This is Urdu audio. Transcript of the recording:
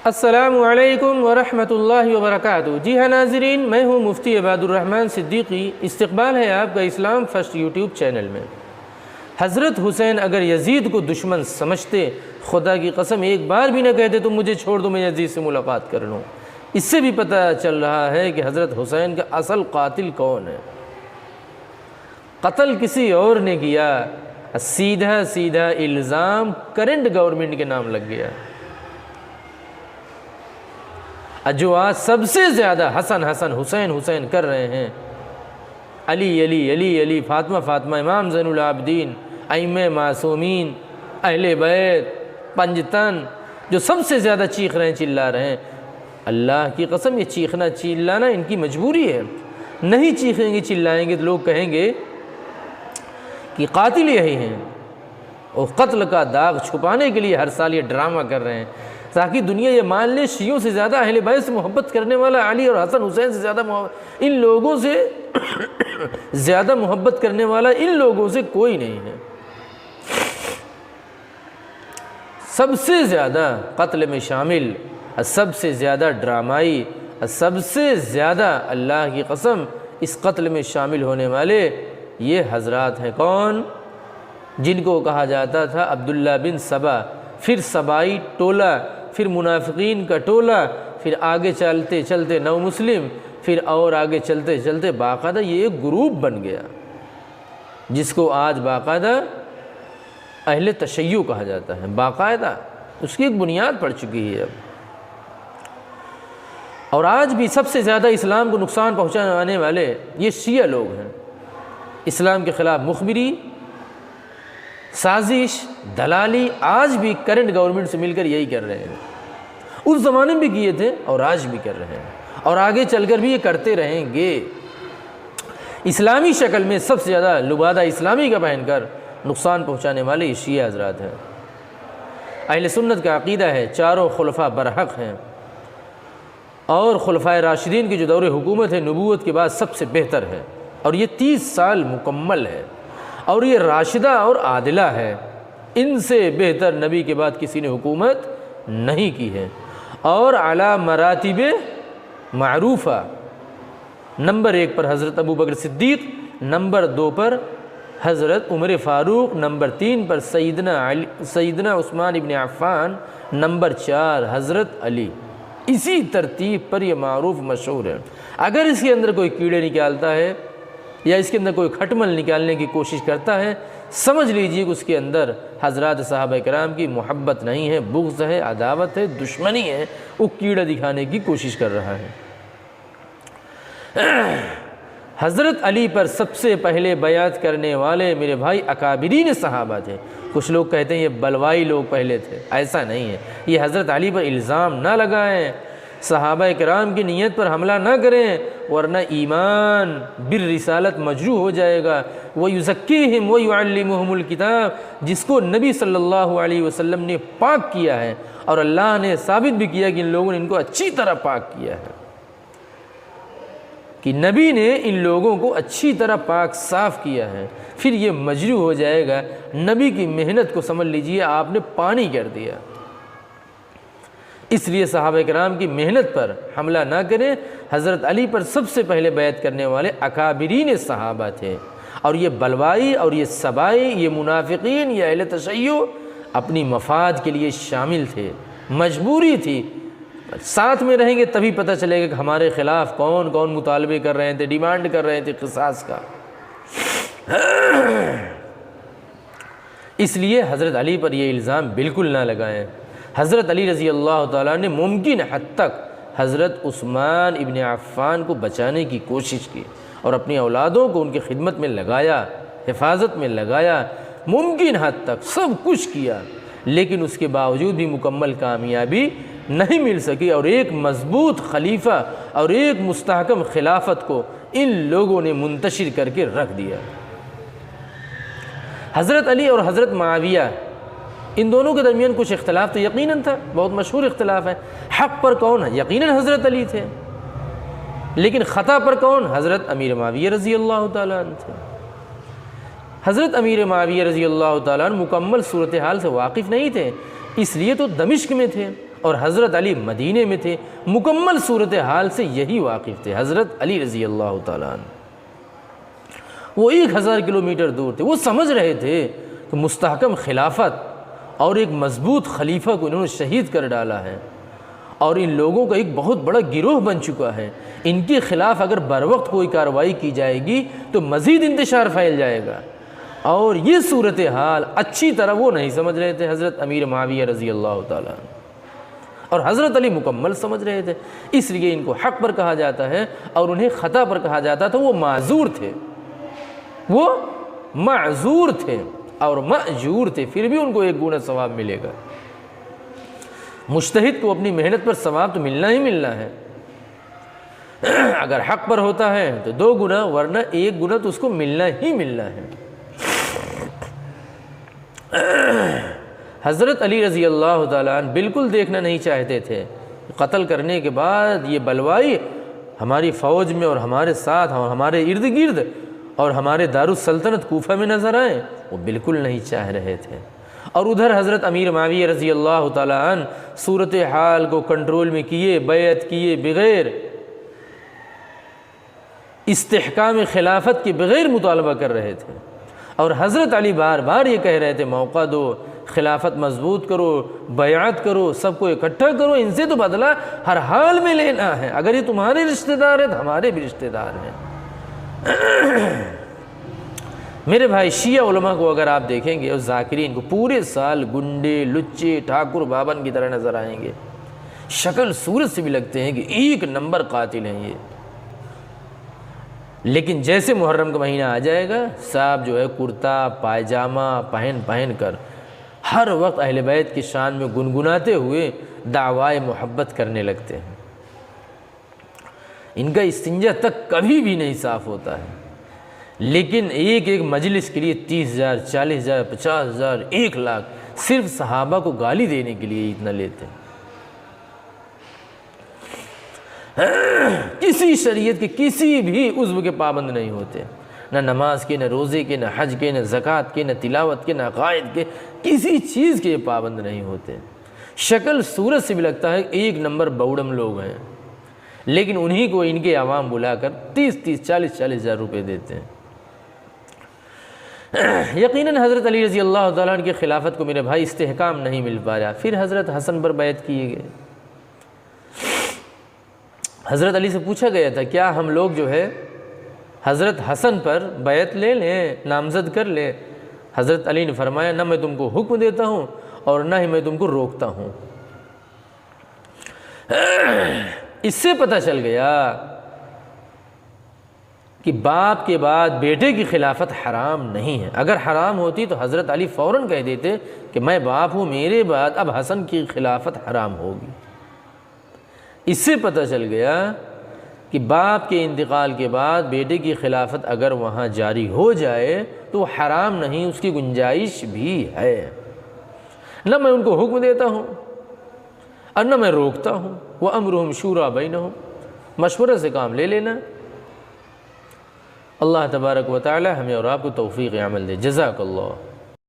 السلام علیکم ورحمۃ اللہ وبرکاتہ۔ جی ہاں ناظرین، میں ہوں مفتی عباد الرحمن صدیقی۔ استقبال ہے آپ کا اسلام فرسٹ یوٹیوب چینل میں۔ حضرت حسین اگر یزید کو دشمن سمجھتے، خدا کی قسم ایک بار بھی نہ کہتے تو مجھے چھوڑ دو، میں یزید سے ملاقات کر لوں۔ اس سے بھی پتہ چل رہا ہے کہ حضرت حسین کا اصل قاتل کون ہے۔ قتل کسی اور نے کیا، سیدھا سیدھا الزام کرنٹ گورنمنٹ کے نام لگ گیا۔ جو آج سب سے زیادہ حسن حسن حسین حسین کر رہے ہیں، علی علی علی علی، فاطمہ فاطمہ، امام زین العابدین، ائمہ معصومین، اہل بیت، پنجتن، جو سب سے زیادہ چیخ رہے ہیں، چلا رہے ہیں، اللہ کی قسم یہ چیخنا چلانا ان کی مجبوری ہے۔ نہیں چیخیں گے چلائیں گے تو لوگ کہیں گے کہ قاتل یہی ہیں، اور قتل کا داغ چھپانے کے لیے ہر سال یہ ڈرامہ کر رہے ہیں تاکہ دنیا یہ مان لے شیعوں سے زیادہ اہل بیت سے محبت کرنے والا، علی اور حسن حسین سے زیادہ ان لوگوں سے زیادہ محبت کرنے والا ان لوگوں سے کوئی نہیں ہے۔ سب سے زیادہ قتل میں شامل، سب سے زیادہ ڈرامائی، سب سے زیادہ اللہ کی قسم اس قتل میں شامل ہونے والے یہ حضرات ہیں۔ کون؟ جن کو کہا جاتا تھا عبداللہ بن سبا، پھر سبائی ٹولہ، پھر منافقین کا ٹولہ، پھر آگے چلتے چلتے نو مسلم، پھر اور آگے چلتے چلتے باقاعدہ یہ ایک گروپ بن گیا جس کو آج باقاعدہ اہل تشیع کہا جاتا ہے۔ باقاعدہ اس کی ایک بنیاد پڑ چکی ہے اب، اور آج بھی سب سے زیادہ اسلام کو نقصان پہنچانے والے یہ شیعہ لوگ ہیں۔ اسلام کے خلاف مخبری، سازش، دلالی آج بھی کرنٹ گورنمنٹ سے مل کر یہی کر رہے ہیں۔ اس زمانے میں بھی کیے تھے اور آج بھی کر رہے ہیں، اور آگے چل کر بھی یہ کرتے رہیں گے۔ اسلامی شکل میں سب سے زیادہ لبادہ اسلامی کا پہن کر نقصان پہنچانے والے یہ شیعہ حضرات ہیں۔ اہل سنت کا عقیدہ ہے چاروں خلفاء برحق ہیں، اور خلفائے راشدین کی جو دور حکومت ہے نبوت کے بعد سب سے بہتر ہے، اور یہ 30 سال مکمل ہے، اور یہ راشدہ اور عادلہ ہے۔ ان سے بہتر نبی کے بعد کسی نے حکومت نہیں کی ہے، اور اعلیٰ مراتب معروفہ، نمبر 1 پر حضرت ابوبکر صدیق، نمبر 2 پر حضرت عمر فاروق، نمبر 3 پر سیدنا عثمان ابن عفان، نمبر 4 حضرت علی۔ اسی ترتیب پر یہ معروف مشہور ہے۔ اگر اس کے اندر کوئی کیڑے نکالتا ہے یا اس کے اندر کوئی کھٹمل نکالنے کی کوشش کرتا ہے، سمجھ لیجئے کہ اس کے اندر حضرات صحابہ کرام کی محبت نہیں ہے، بغض ہے، عداوت ہے، دشمنی ہے، وہ کیڑا دکھانے کی کوشش کر رہا ہے۔ حضرت علی پر سب سے پہلے بیعت کرنے والے میرے بھائی اکابرین صحابہ تھے۔ کچھ لوگ کہتے ہیں یہ بلوائی لوگ پہلے تھے، ایسا نہیں ہے۔ یہ حضرت علی پر الزام نہ لگائیں، صحابہ کرام کی نیت پر حملہ نہ کریں، ورنہ ایمان بالرسالت مجروح ہو جائے گا۔ وَيُزَكِّيهِمْ وَيُعَلِّمُهُمُ الْكِتَابَ، جس کو نبی صلی اللہ علیہ وسلم نے پاک کیا ہے، اور اللہ نے ثابت بھی کیا کہ ان لوگوں نے ان کو اچھی طرح پاک کیا ہے، کہ نبی نے ان لوگوں کو اچھی طرح پاک صاف کیا ہے، پھر یہ مجروح ہو جائے گا۔ نبی کی محنت کو سمجھ لیجئے آپ نے پانی کر دیا۔ اس لیے صحابہ کرام کی محنت پر حملہ نہ کریں۔ حضرت علی پر سب سے پہلے بیعت کرنے والے اکابرین صحابہ تھے، اور یہ بلوائی اور یہ سبائی، یہ منافقین، یہ اہل تشیع اپنی مفاد کے لیے شامل تھے، مجبوری تھی۔ ساتھ میں رہیں گے تبھی پتہ چلے گا کہ ہمارے خلاف کون کون مطالبے کر رہے تھے، ڈیمانڈ کر رہے تھے قصاص کا۔ اس لیے حضرت علی پر یہ الزام بالکل نہ لگائیں۔ حضرت علی رضی اللہ تعالیٰ نے ممکن حد تک حضرت عثمان ابن عفان کو بچانے کی کوشش کی، اور اپنی اولادوں کو ان کی خدمت میں لگایا، حفاظت میں لگایا، ممکن حد تک سب کچھ کیا، لیکن اس کے باوجود بھی مکمل کامیابی نہیں مل سکی، اور ایک مضبوط خلیفہ اور ایک مستحکم خلافت کو ان لوگوں نے منتشر کر کے رکھ دیا۔ حضرت علی اور حضرت معاویہ، ان دونوں کے درمیان کچھ اختلاف تو یقیناً تھا، بہت مشہور اختلاف ہے۔ حق پر کون ہے؟ یقیناً حضرت علی تھے، لیکن خطا پر کون؟ حضرت امیر معاویہ رضی اللہ تعالیٰ عنہ تھے۔ حضرت امیر معاویہ رضی اللہ تعالیٰ عنہ مکمل صورتحال سے واقف نہیں تھے، اس لیے تو دمشق میں تھے، اور حضرت علی مدینے میں تھے، مکمل صورتحال سے یہی واقف تھے حضرت علی رضی اللہ تعالیٰ عنہ۔ وہ 1000 کلومیٹر دور تھے، وہ سمجھ رہے تھے کہ مستحکم خلافت اور ایک مضبوط خلیفہ کو انہوں نے شہید کر ڈالا ہے، اور ان لوگوں کا ایک بہت بڑا گروہ بن چکا ہے، ان کے خلاف اگر بروقت کوئی کارروائی کی جائے گی تو مزید انتشار پھیل جائے گا۔ اور یہ صورتحال اچھی طرح وہ نہیں سمجھ رہے تھے حضرت امیر معاویہ رضی اللہ تعالیٰ عنہ، اور حضرت علی مکمل سمجھ رہے تھے، اس لیے ان کو حق پر کہا جاتا ہے اور انہیں خطا پر کہا جاتا تھا۔ وہ معذور تھے، وہ معذور تھے اور مأجور تھے، پھر بھی ان کو 1 گنا ثواب ملے گا۔ مجتہد کو اپنی محنت پر ثواب تو ملنا ہی ملنا ہے، اگر حق پر ہوتا ہے تو 2 گنا، ورنہ 1 گنا تو اس کو ملنا ہی ملنا ہے۔ حضرت علی رضی اللہ تعالیٰ عنہ بالکل دیکھنا نہیں چاہتے تھے قتل کرنے کے بعد یہ بلوائی ہماری فوج میں اور ہمارے ساتھ اور ہمارے ارد گرد اور ہمارے دارالسلطنت کوفہ میں نظر آئیں، وہ بالکل نہیں چاہ رہے تھے۔ اور ادھر حضرت امیر معاویہ رضی اللہ تعالیٰ عنہ صورتحال کو کنٹرول میں کیے، بیعت کیے بغیر، استحکام خلافت کے بغیر مطالبہ کر رہے تھے، اور حضرت علی بار بار یہ کہہ رہے تھے موقع دو، خلافت مضبوط کرو، بیعت کرو، سب کو اکٹھا کرو، ان سے تو بدلہ ہر حال میں لینا ہے، اگر یہ تمہارے رشتہ دار ہیں تو ہمارے بھی رشتہ دار ہیں۔ میرے بھائی، شیعہ علماء کو اگر آپ دیکھیں گے اور ذاکرین کو، پورے سال گنڈے، لچے، ٹھاکر بابن کی طرح نظر آئیں گے، شکل صورت سے بھی لگتے ہیں کہ 1 نمبر قاتل ہیں یہ، لیکن جیسے محرم کا مہینہ آ جائے گا، صاحب جو ہے کرتا پائجامہ پہن کر ہر وقت اہل بیت کی شان میں گنگناتے ہوئے دعوائے محبت کرنے لگتے ہیں۔ ان کا استنجا تک کبھی بھی نہیں صاف ہوتا ہے، لیکن ایک مجلس کے لیے 30,000 40,000 50,000 1 لاکھ صرف صحابہ کو گالی دینے کے لیے اتنا لیتے ہیں۔ کسی شریعت کے کسی بھی عضو کے پابند نہیں ہوتے، نہ نماز کے، نہ روزے کے، نہ حج کے، نہ زکوٰۃ کے، نہ تلاوت کے، نہ عقائد کے، کسی چیز کے پابند نہیں ہوتے۔ شکل صورت سے بھی لگتا ہے 1 نمبر بوڑم لوگ ہیں، لیکن انہی کو ان کے عوام بلا کر 30 40 ہزار روپے دیتے ہیں۔ یقیناً حضرت علی رضی اللہ تعالیٰ عنہ کی خلافت کو میرے بھائی استحکام نہیں مل پایا، پھر حضرت حسن پر بیعت کیے گئے۔ حضرت علی سے پوچھا گیا تھا کیا ہم لوگ جو ہے حضرت حسن پر بیعت لے لیں، نامزد کر لیں؟ حضرت علی نے فرمایا نہ میں تم کو حکم دیتا ہوں اور نہ ہی میں تم کو روکتا ہوں۔ اس سے پتہ چل گیا کہ باپ کے بعد بیٹے کی خلافت حرام نہیں ہے، اگر حرام ہوتی تو حضرت علی فوراً کہہ دیتے کہ میں باپ ہوں، میرے بعد اب حسن کی خلافت حرام ہوگی۔ اس سے پتہ چل گیا کہ باپ کے انتقال کے بعد بیٹے کی خلافت اگر وہاں جاری ہو جائے تو حرام نہیں، اس کی گنجائش بھی ہے۔ نہ میں ان کو حکم دیتا ہوں اور نہ میں روکتا ہوں، وَأَمْرُهُمْ شُورَىٰ بَيْنَهُمْ، مشورہ سے کام لے لینا۔ اللہ تبارک و تعالی ہمیں اور آپ کو توفیق عمل دے۔ جزاک اللہ۔